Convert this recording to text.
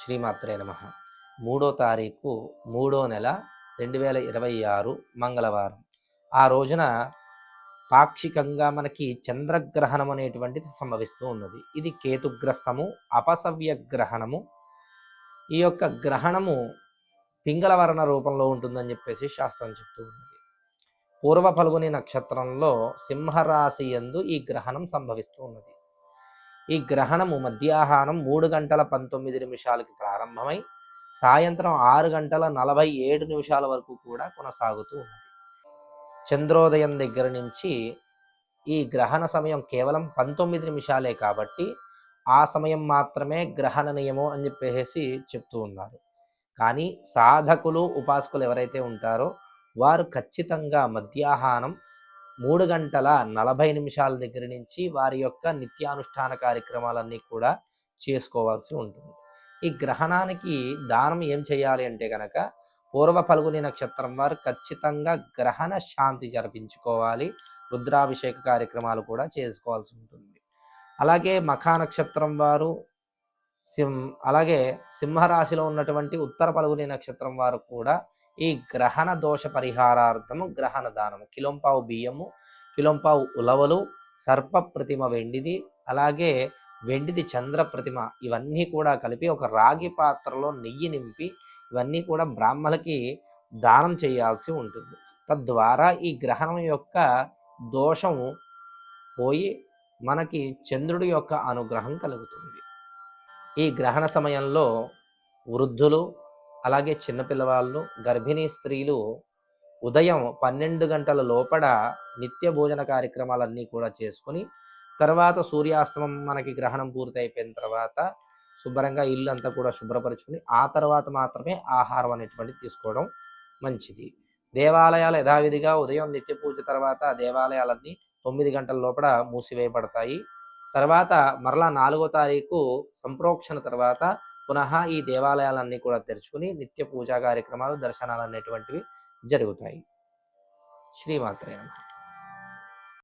శ్రీమాత్రే నమ. 3వ తారీఖు 3వ నెల 2026 మంగళవారం. ఆ రోజున పాక్షికంగా మనకి చంద్రగ్రహణం అనేటువంటిది సంభవిస్తూ ఉన్నది. ఇది కేతుగ్రస్తము, అపసవ్య గ్రహణము. ఈ యొక్క గ్రహణము పింగళవర్ణ రూపంలో ఉంటుందని చెప్పేసి శాస్త్రం చెప్తూ ఉన్నది. పూర్వ ఫల్గుని నక్షత్రంలో సింహరాశి యందు ఈ గ్రహణం సంభవిస్తూ ఉన్నది. ఈ గ్రహణము మధ్యాహ్నం 3:19 ప్రారంభమై సాయంత్రం 6:47 వరకు కూడా కొనసాగుతూ ఉన్నది. చంద్రోదయం దగ్గర నుంచి ఈ గ్రహణ సమయం కేవలం 19 నిమిషాలే కాబట్టి ఆ సమయం మాత్రమే గ్రహణ నియమం అని చెప్పేసి చెప్తూ ఉన్నారు. కానీ సాధకులు ఉపాసకులు ఎవరైతే ఉంటారో వారు ఖచ్చితంగా మధ్యాహ్నం 3:40 దగ్గర నుంచి వారి యొక్క నిత్యానుష్ఠాన కార్యక్రమాలన్నీ కూడా చేసుకోవాల్సి ఉంటుంది. ఈ గ్రహణానికి దానం ఏం చేయాలి అంటే కనుక పూర్వ ఫల్గుని నక్షత్రం వారు ఖచ్చితంగా గ్రహణ శాంతి జరిపించుకోవాలి. రుద్రాభిషేక కార్యక్రమాలు కూడా చేసుకోవాల్సి ఉంటుంది. అలాగే మఖా నక్షత్రం వారు అలాగే సింహరాశిలో ఉన్నటువంటి ఉత్తర ఫల్గుని నక్షత్రం వారు కూడా ఈ గ్రహణ దోష పరిహారార్థము గ్రహణ దానము కిలోంపావు బియ్యము, కిలోంపావు ఉలవలు, సర్ప ప్రతిమ వెండిది, అలాగే వెండిది చంద్ర ప్రతిమ, ఇవన్నీ కూడా కలిపి ఒక రాగి పాత్రలో నెయ్యి నింపి ఇవన్నీ కూడా బ్రాహ్మణులకి దానం చేయాల్సి ఉంటుంది. తద్వారా ఈ గ్రహణం యొక్క దోషం పోయి మనకి చంద్రుడి యొక్క అనుగ్రహం కలుగుతుంది. ఈ గ్రహణ సమయంలో వృద్ధులు, అలాగే చిన్నపిల్లవాళ్ళు, గర్భిణీ స్త్రీలు ఉదయం 12 గంటల లోపల నిత్య భోజన కార్యక్రమాలన్నీ కూడా చేసుకుని తర్వాత సూర్యాస్తమం మనకి గ్రహణం పూర్తి అయిపోయిన తర్వాత శుభ్రంగా ఇల్లు అంతా కూడా శుభ్రపరుచుకుని ఆ తర్వాత మాత్రమే ఆహారం అనేటువంటిది తీసుకోవడం మంచిది. దేవాలయాలు యథావిధిగా ఉదయం నిత్య పూజ తర్వాత దేవాలయాలన్నీ 9 గంటల లోపల మూసివేయబడతాయి. తర్వాత మరలా 4వ తారీఖు సంప్రోక్షణ తర్వాత పునః ఈ దేవాలయాలన్నీ కూడా తెరుచుకుని నిత్య పూజా కార్యక్రమాలు, దర్శనాలు అనేటువంటివి జరుగుతాయి. శ్రీమాత్రే నమః.